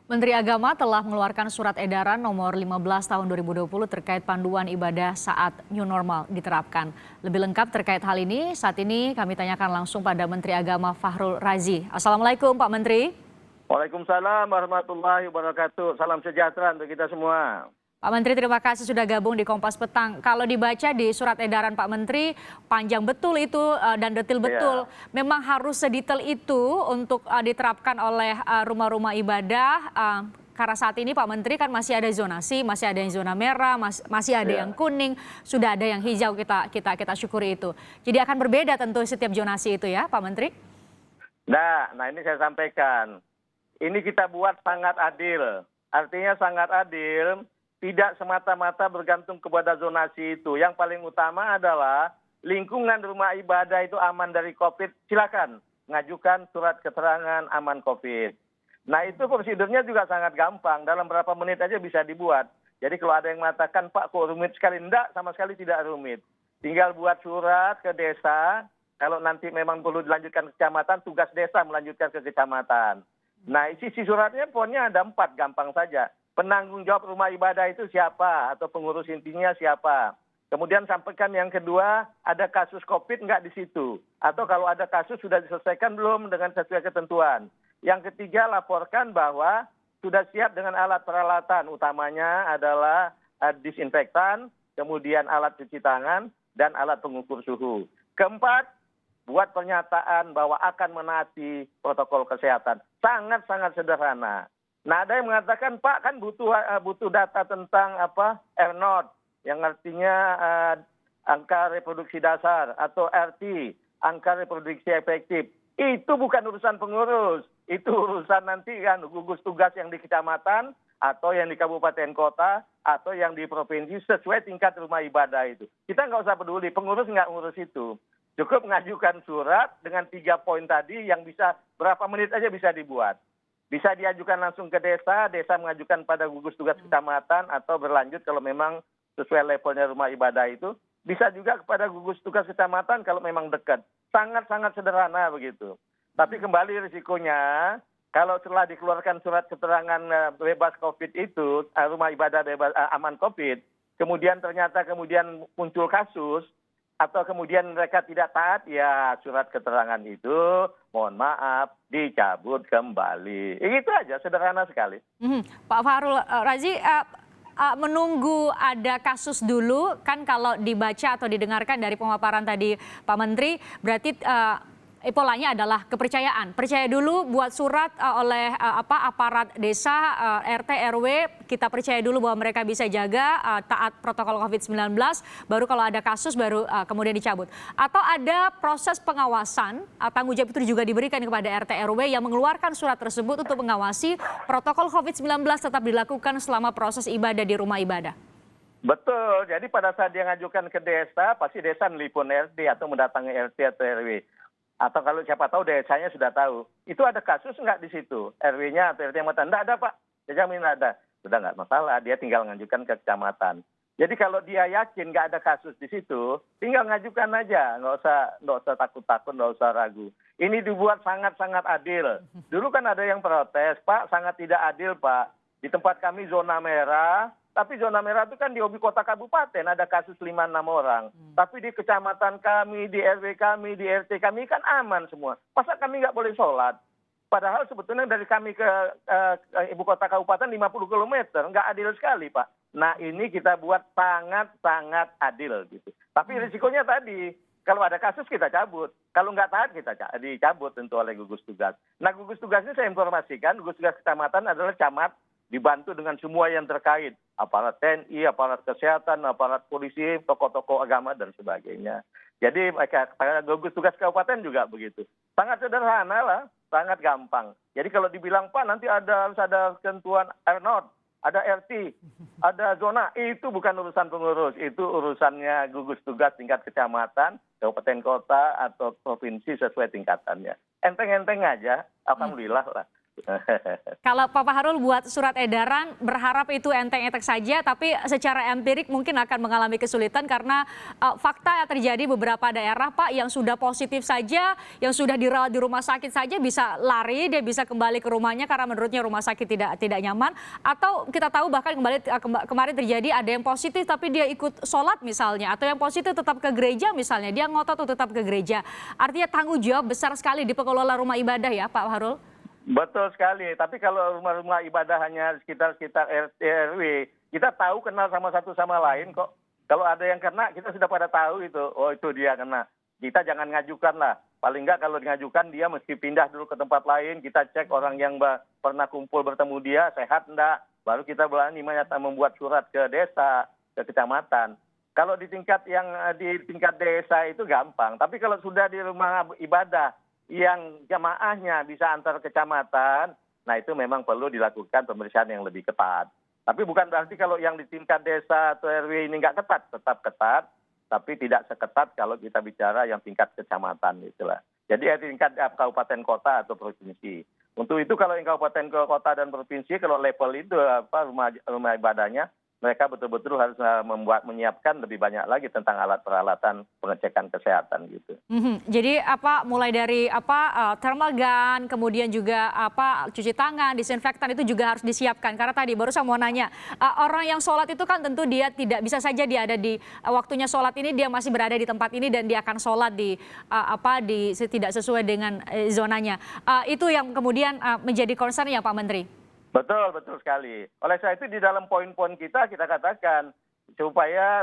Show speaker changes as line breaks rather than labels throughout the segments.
Menteri Agama telah mengeluarkan surat edaran nomor 15 tahun 2020 terkait panduan ibadah saat new normal diterapkan. Lebih lengkap terkait hal ini, saat ini kami tanyakan langsung pada Menteri Agama Fahrul Razi. Assalamualaikum Pak Menteri.
Waalaikumsalam warahmatullahi wabarakatuh. Salam sejahtera untuk kita semua.
Pak Menteri, terima kasih sudah gabung di Kompas Petang. Kalau dibaca di surat edaran Pak Menteri, panjang betul itu dan detil betul. Memang harus sedetail itu untuk diterapkan oleh rumah-rumah ibadah. Karena saat ini Pak Menteri kan masih ada zonasi, masih ada yang zona merah, masih ada yang kuning, sudah ada yang hijau, kita syukuri itu. Jadi akan berbeda tentu setiap zonasi itu ya Pak Menteri?
Nah ini saya sampaikan. Ini kita buat sangat adil. Artinya sangat adil. Tidak semata-mata bergantung kepada zonasi itu. Yang paling utama adalah lingkungan rumah ibadah itu aman dari COVID. Silakan ngajukan surat keterangan aman COVID. Nah itu prosedurnya juga sangat gampang. Dalam berapa menit aja bisa dibuat. Jadi kalau ada yang mengatakan, Pak kok rumit sekali? Enggak, sama sekali tidak rumit. Tinggal buat surat ke desa. Kalau nanti memang perlu dilanjutkan ke kecamatan, tugas desa melanjutkan ke kecamatan. Nah isi suratnya pokoknya ada 4, gampang saja. Penanggung jawab rumah ibadah itu siapa atau pengurus intinya siapa. Kemudian sampaikan yang kedua, ada kasus COVID nggak di situ. Atau kalau ada kasus sudah diselesaikan belum dengan sesuai ketentuan. Yang ketiga, laporkan bahwa sudah siap dengan alat peralatan. Utamanya adalah disinfektan, kemudian alat cuci tangan, dan alat pengukur suhu. Keempat, buat pernyataan bahwa akan menaati protokol kesehatan. Sangat-sangat sederhana. Nah ada yang mengatakan Pak kan butuh data tentang R0 yang artinya angka reproduksi dasar atau RT angka reproduksi efektif. Itu bukan urusan pengurus, itu urusan nanti kan gugus tugas yang di kecamatan atau yang di kabupaten kota atau yang di provinsi sesuai tingkat rumah ibadah itu. Kita nggak usah peduli, pengurus nggak ngurus itu. Cukup mengajukan surat dengan 3 poin tadi yang bisa berapa menit aja bisa dibuat. Bisa diajukan langsung ke desa, desa mengajukan pada gugus tugas kecamatan atau berlanjut kalau memang sesuai levelnya rumah ibadah itu. Bisa juga kepada gugus tugas kecamatan kalau memang dekat. Sangat-sangat sederhana begitu. Tapi kembali risikonya, kalau setelah dikeluarkan surat keterangan bebas COVID itu, rumah ibadah bebas aman COVID, kemudian ternyata muncul kasus, atau kemudian mereka tidak taat, ya surat keterangan itu mohon maaf dicabut kembali. Itu aja, sederhana sekali.
Pak Fahrul Razi, menunggu ada kasus dulu, kan kalau dibaca atau didengarkan dari pemaparan tadi Pak Menteri, berarti polanya adalah kepercayaan. Percaya dulu buat surat oleh aparat desa, RT, RW, kita percaya dulu bahwa mereka bisa jaga taat protokol COVID-19, baru kalau ada kasus baru kemudian dicabut. Atau ada proses pengawasan, tanggung jawab itu juga diberikan kepada RT, RW yang mengeluarkan surat tersebut untuk mengawasi protokol COVID-19 tetap dilakukan selama proses ibadah di rumah ibadah.
Betul, jadi pada saat dia ngajukan ke desa, pasti desa nelpon RT atau mendatangi RT atau RW. Atau kalau siapa tahu desanya sudah tahu. Itu ada kasus nggak di situ? RW-nya atau RT yang mengatakan, enggak ada Pak, saya jamin ada. Sudah nggak masalah, dia tinggal ngajukan ke kecamatan. Jadi kalau dia yakin nggak ada kasus di situ, tinggal ngajukan aja, nggak usah takut-takut, nggak usah ragu. Ini dibuat sangat-sangat adil. Dulu kan ada yang protes, Pak sangat tidak adil Pak. Di tempat kami zona merah, tapi zona merah itu kan di obi kota kabupaten ada kasus 5-6 orang. Tapi di kecamatan kami, di RW kami, di RT kami kan aman semua. Masa kami nggak boleh sholat? Padahal sebetulnya dari kami ke ibu kota kabupaten 50 km. Nggak adil sekali Pak. Nah ini kita buat sangat-sangat adil gitu. Tapi risikonya tadi, kalau ada kasus kita cabut. Kalau nggak taat kita dicabut tentu oleh gugus tugas. Nah gugus tugas ini saya informasikan, gugus tugas kecamatan adalah camat, dibantu dengan semua yang terkait. Aparat TNI, aparat kesehatan, aparat polisi, tokoh-tokoh agama, dan sebagainya. Jadi gugus tugas kabupaten juga begitu. Sangat sederhana lah, sangat gampang. Jadi kalau dibilang, Pak nanti harus ada ketentuan R0, ada RT, ada zona, itu bukan urusan pengurus. Itu urusannya gugus tugas tingkat kecamatan, kabupaten kota, atau provinsi sesuai tingkatannya. Enteng-enteng aja, alhamdulillah lah.
Kalau Pak Fahrul buat surat edaran, berharap itu enteng-enteng saja, tapi secara empirik mungkin akan mengalami kesulitan karena fakta yang terjadi beberapa daerah, Pak, yang sudah positif saja, yang sudah dirawat di rumah sakit saja bisa lari, dia bisa kembali ke rumahnya karena menurutnya rumah sakit tidak nyaman. Atau kita tahu bahkan kemarin terjadi ada yang positif tapi dia ikut sholat misalnya, atau yang positif tetap ke gereja misalnya, dia ngotot untuk tetap ke gereja. Artinya tanggung jawab besar sekali di pengelola rumah ibadah ya, Pak Fahrul.
Betul sekali, tapi kalau rumah-rumah ibadah hanya sekitar RT RW, kita tahu kenal sama satu sama lain kok. Kalau ada yang kena, kita sudah pada tahu itu, oh itu dia kena. Kita jangan ngajukan lah, paling nggak kalau ngajukan dia mesti pindah dulu ke tempat lain, kita cek orang yang pernah kumpul bertemu dia, sehat enggak, baru kita berani membuat surat ke desa, ke kecamatan. Kalau di tingkat desa itu gampang, tapi kalau sudah di rumah ibadah, yang jamaahnya bisa antar kecamatan, nah itu memang perlu dilakukan pemeriksaan yang lebih ketat. Tapi bukan berarti kalau yang di tingkat desa atau RW ini nggak ketat, tetap ketat, tapi tidak seketat kalau kita bicara yang tingkat kecamatan itulah. Jadi tingkat kabupaten kota atau provinsi. Untuk itu kalau yang kabupaten kota dan provinsi, kalau level itu rumah ibadahnya, mereka betul-betul harus menyiapkan lebih banyak lagi tentang alat peralatan pengecekan kesehatan gitu.
Jadi mulai dari thermal gun, kemudian juga cuci tangan, disinfektan itu juga harus disiapkan. Karena tadi baru saya mau nanya, orang yang sholat itu kan tentu dia tidak bisa saja dia ada di waktunya sholat ini dia masih berada di tempat ini dan dia akan sholat di tidak sesuai dengan zonanya. Itu yang kemudian menjadi concern ya Pak Menteri.
Betul, betul sekali. Oleh sebab itu di dalam poin-poin kita katakan supaya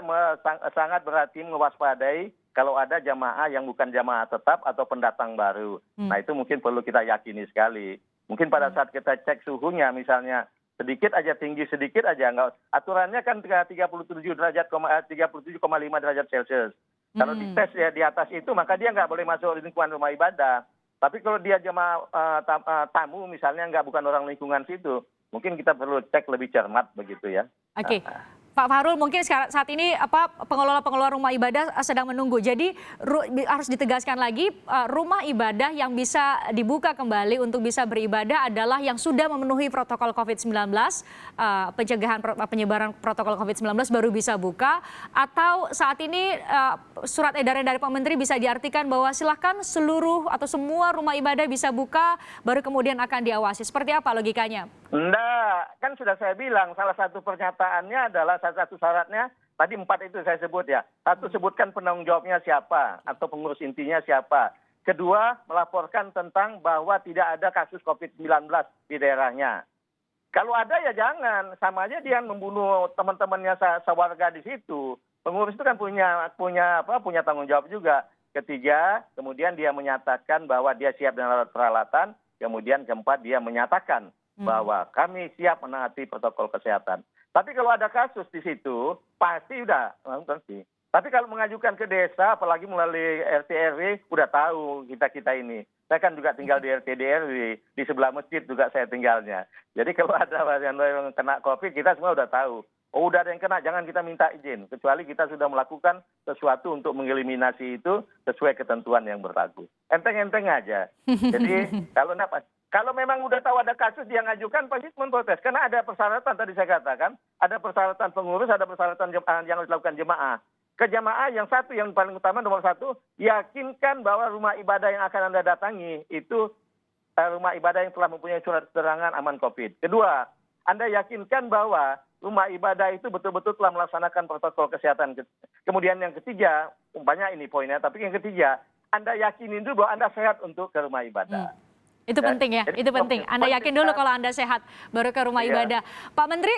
sangat berhati mewaspadai kalau ada jamaah yang bukan jamaah tetap atau pendatang baru. Nah itu mungkin perlu kita yakini sekali. Mungkin pada saat kita cek suhunya misalnya sedikit aja tinggi sedikit aja enggak, aturannya kan 37,5 derajat Celcius. Kalau dites ya di atas itu maka dia nggak boleh masuk di lingkungan rumah ibadah. Tapi kalau dia jemaah tamu misalnya bukan orang lingkungan situ, mungkin kita perlu cek lebih cermat begitu ya.
Oke. Pak Fahrul, mungkin saat ini pengelola rumah ibadah sedang menunggu. Jadi harus ditegaskan lagi, rumah ibadah yang bisa dibuka kembali untuk bisa beribadah adalah yang sudah memenuhi protokol COVID-19, pencegahan penyebaran protokol COVID-19 baru bisa buka. Atau saat ini surat edaran dari Pak Menteri bisa diartikan bahwa silahkan seluruh atau semua rumah ibadah bisa buka, baru kemudian akan diawasi. Seperti apa logikanya?
Enggak, kan sudah saya bilang salah satu pernyataannya adalah salah satu syaratnya tadi 4 itu saya sebut ya. Satu, sebutkan penanggung jawabnya siapa atau pengurus intinya siapa. Kedua, melaporkan tentang bahwa tidak ada kasus COVID-19 di daerahnya. Kalau ada ya jangan, sama aja dia membunuh teman-temannya sewarga di situ. Pengurus itu kan punya tanggung jawab juga. Ketiga, kemudian dia menyatakan bahwa dia siap dengan alat peralatan. Kemudian keempat, dia menyatakan bahwa kami siap menaati protokol kesehatan. Tapi kalau ada kasus di situ, pasti udah. Tapi kalau mengajukan ke desa, apalagi melalui RT RW, udah tahu kita ini. Saya kan juga tinggal di RT RW, di sebelah masjid juga saya tinggalnya. Jadi kalau ada yang kena COVID, kita semua udah tahu. Oh udah ada yang kena, jangan kita minta izin. Kecuali kita sudah melakukan sesuatu untuk mengeliminasi itu sesuai ketentuan yang berlaku. Enteng-enteng aja. Jadi kalau memang udah tahu ada kasus dia ngajukan pasti memprotes. Karena ada persyaratan tadi saya katakan, ada persyaratan pengurus, ada persyaratan yang harus dilakukan jemaah. Ke jemaah yang satu, yang paling utama nomor satu, yakinkan bahwa rumah ibadah yang akan Anda datangi itu rumah ibadah yang telah mempunyai surat keterangan aman COVID. Kedua, Anda yakinkan bahwa rumah ibadah itu betul-betul telah melaksanakan protokol kesehatan. Kemudian yang ketiga, banyak ini poinnya, tapi yang ketiga, Anda yakinin dulu bahwa Anda sehat untuk ke rumah ibadah.
Itu penting ya, itu penting. Anda yakin dulu kalau Anda sehat, baru ke rumah ibadah. Pak Menteri,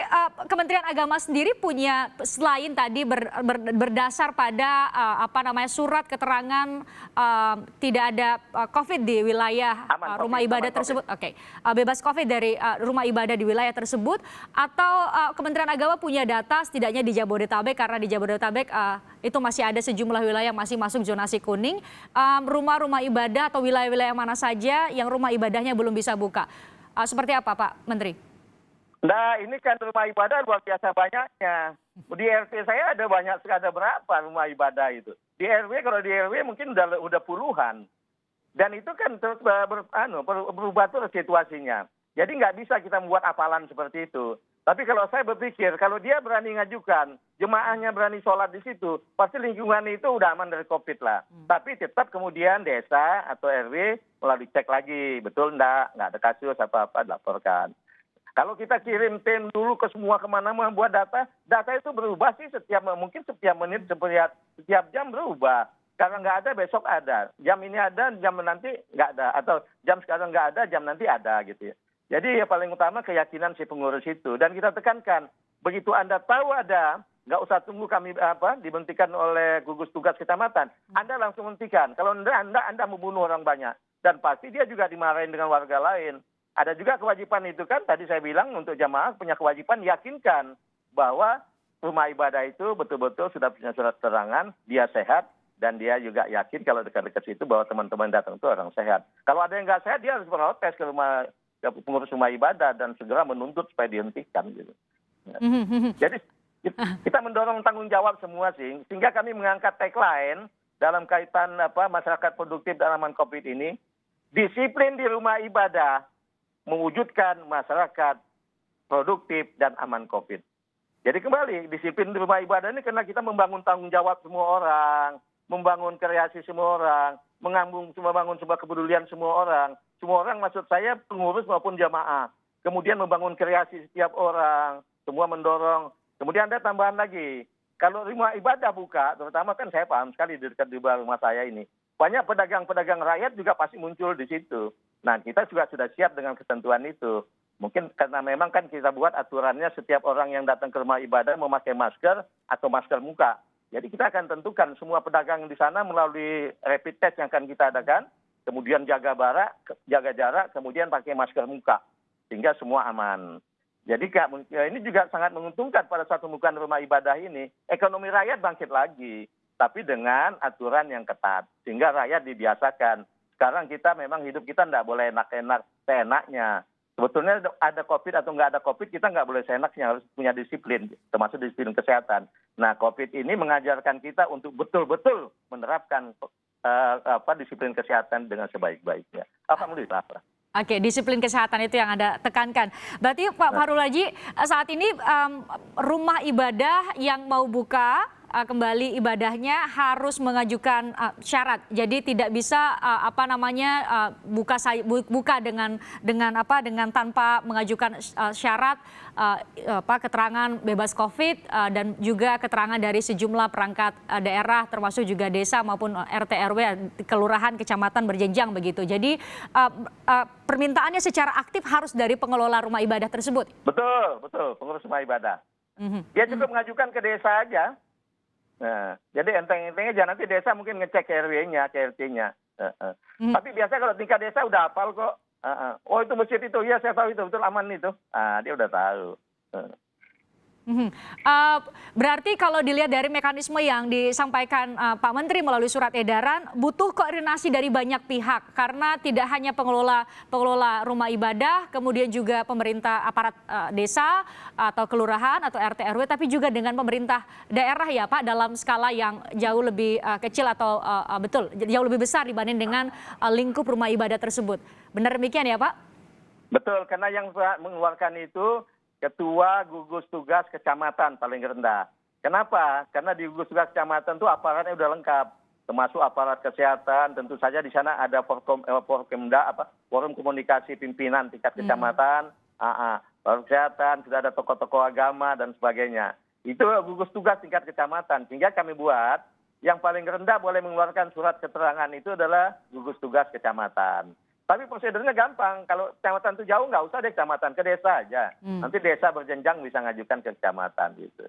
Kementerian Agama sendiri punya, selain tadi berdasar pada surat keterangan tidak ada COVID di wilayah rumah ibadah tersebut, bebas COVID dari rumah ibadah di wilayah tersebut, atau Kementerian Agama punya data setidaknya di Jabodetabek, karena di Jabodetabek itu masih ada sejumlah wilayah yang masih masuk zonasi kuning, rumah-rumah ibadah atau wilayah-wilayah mana saja yang rumah ibadahnya belum bisa buka. Seperti apa Pak Menteri?
Nah ini kan rumah ibadah luar biasa banyaknya. Di RT saya ada berapa rumah ibadah itu. Di RW, kalau di RW mungkin udah puluhan. Dan itu kan terus berubah terus situasinya. Jadi nggak bisa kita membuat apalan seperti itu. Tapi kalau saya berpikir, kalau dia berani ngajukan, jemaahnya berani sholat di situ, pasti lingkungan itu udah aman dari COVID lah. Tapi tetap kemudian desa atau RW melalui cek lagi, betul nggak ada kasus apa-apa dilaporkan. Kalau kita kirim tim dulu ke semua kemana-mana buat data itu berubah sih mungkin setiap menit, setiap jam berubah. Karena nggak ada, besok ada. Jam ini ada, jam nanti nggak ada. Atau jam sekarang nggak ada, jam nanti ada gitu ya. Jadi yang paling utama keyakinan si pengurus itu. Dan kita tekankan, begitu Anda tahu ada, nggak usah tunggu kami diberhentikan oleh gugus tugas kecamatan. Anda langsung hentikan. Kalau Anda membunuh orang banyak. Dan pasti dia juga dimarahin dengan warga lain. Ada juga kewajiban itu kan, tadi saya bilang untuk jamaah punya kewajiban yakinkan bahwa rumah ibadah itu betul-betul sudah punya surat keterangan, dia sehat, dan dia juga yakin kalau dekat-dekat situ bahwa teman-teman datang itu orang sehat. Kalau ada yang nggak sehat, dia harus protes ke pengurus rumah ibadah dan segera menuntut supaya dihentikan gitu. Jadi kita mendorong tanggung jawab semua sih, sehingga kami mengangkat tagline dalam kaitan masyarakat produktif dan aman COVID ini, disiplin di rumah ibadah mewujudkan masyarakat produktif dan aman COVID. Jadi kembali, disiplin di rumah ibadah ini karena kita membangun tanggung jawab semua orang, membangun kreasi semua orang, membangun sebuah kepedulian semua orang. Semua orang maksud saya pengurus maupun jamaah. Kemudian membangun kreasi setiap orang, semua mendorong. Kemudian ada tambahan lagi, kalau rumah ibadah buka, terutama kan saya paham sekali di dekat di rumah saya ini, banyak pedagang-pedagang rakyat juga pasti muncul di situ. Nah, kita juga sudah siap dengan ketentuan itu. Mungkin karena memang kan kita buat aturannya setiap orang yang datang ke rumah ibadah memakai masker atau masker muka. Jadi kita akan tentukan semua pedagang di sana melalui rapid test yang akan kita adakan, kemudian jaga jarak, kemudian pakai masker muka, sehingga semua aman. Jadi ini juga sangat menguntungkan pada saat pembukaan rumah ibadah ini, ekonomi rakyat bangkit lagi, tapi dengan aturan yang ketat, sehingga rakyat dibiasakan. Sekarang kita memang hidup kita tidak boleh enak-enak, seenaknya. Sebetulnya ada COVID atau nggak ada COVID, kita nggak boleh seenaknya, harus punya disiplin, termasuk disiplin kesehatan. Nah, COVID ini mengajarkan kita untuk betul-betul menerapkan disiplin kesehatan dengan sebaik-baiknya. Alhamdulillah.
Oke, disiplin kesehatan itu yang Anda tekankan. Berarti Pak Fahrul Raji, saat ini rumah ibadah yang mau buka kembali ibadahnya harus mengajukan syarat. Jadi tidak bisa buka dengan tanpa mengajukan syarat keterangan bebas COVID dan juga keterangan dari sejumlah perangkat daerah termasuk juga desa maupun RT RW kelurahan kecamatan berjenjang begitu. Jadi permintaannya secara aktif harus dari pengelola rumah ibadah tersebut.
Betul, pengurus rumah ibadah. Dia cukup mengajukan ke desa aja. Nah, jadi enteng-entengnya jangan nanti desa mungkin ngecek ke RW-nya, ke RT-nya. Tapi biasa kalau tingkat desa udah hafal kok. Oh itu masjid itu, iya saya tahu itu, betul aman itu. Dia udah tahu.
Berarti kalau dilihat dari mekanisme yang disampaikan Pak Menteri melalui surat edaran, butuh koordinasi dari banyak pihak karena tidak hanya pengelola rumah ibadah, kemudian juga pemerintah aparat desa atau kelurahan atau RT RW, tapi juga dengan pemerintah daerah ya Pak dalam skala yang jauh lebih kecil atau jauh lebih besar dibanding dengan lingkup rumah ibadah tersebut. Benar demikian ya Pak? Betul,
karena yang mengeluarkan itu Ketua Gugus Tugas Kecamatan paling rendah. Kenapa? Karena di Gugus Tugas Kecamatan itu aparatnya udah lengkap, termasuk aparat kesehatan. Tentu saja di sana ada forum komunikasi pimpinan tingkat kecamatan, forum kesehatan, sudah ada tokoh-tokoh agama dan sebagainya. Itu gugus tugas tingkat kecamatan. Sehingga kami buat yang paling rendah boleh mengeluarkan surat keterangan itu adalah gugus tugas kecamatan. Tapi prosedurnya gampang. Kalau kecamatan itu jauh nggak usah deh kecamatan, ke desa aja. Nanti desa berjenjang bisa ngajukan ke kecamatan gitu.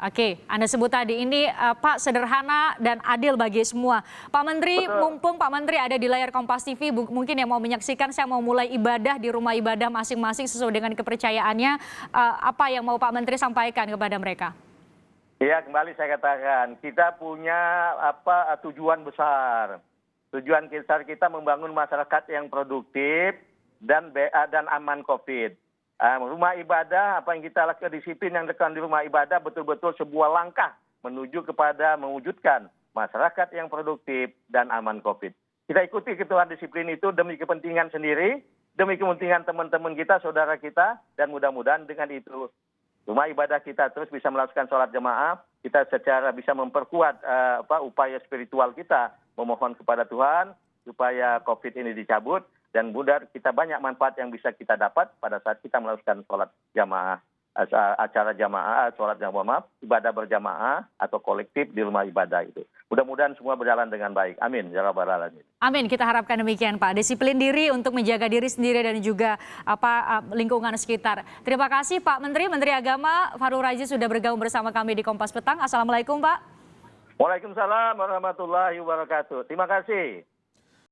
Oke, Anda sebut tadi ini Pak sederhana dan adil bagi semua. Pak Menteri, mumpung Pak Menteri ada di layar Kompas TV, mungkin yang mau menyaksikan saya mau mulai ibadah di rumah ibadah masing-masing sesuai dengan kepercayaannya. Apa yang mau Pak Menteri sampaikan kepada mereka?
Ya, kembali saya katakan, kita punya tujuan besar. Tujuan kita membangun masyarakat yang produktif dan aman COVID. Rumah ibadah, apa yang kita lakukan disiplin yang dilakukan di rumah ibadah betul-betul sebuah langkah menuju kepada mewujudkan masyarakat yang produktif dan aman COVID. Kita ikuti ketentuan disiplin itu demi kepentingan sendiri demi kepentingan teman-teman kita, saudara kita, dan mudah-mudahan dengan itu rumah ibadah kita terus bisa melakukan sholat jamaah, kita secara bisa memperkuat upaya spiritual kita, memohon kepada Tuhan supaya COVID ini dicabut, dan mudah kita banyak manfaat yang bisa kita dapat pada saat kita melakukan sholat jamaah, acara jamaah, sholat jamaah, ibadah berjamaah atau kolektif di rumah ibadah itu. Mudah-mudahan semua berjalan dengan baik. Amin. Ya Rabbal Alamin.
Amin, kita harapkan demikian Pak. Disiplin diri untuk menjaga diri sendiri dan juga lingkungan sekitar. Terima kasih Pak Menteri, Menteri Agama Fahrul Razi sudah bergabung bersama kami di Kompas Petang. Assalamualaikum Pak.
Waalaikumsalam warahmatullahi wabarakatuh. Terima kasih.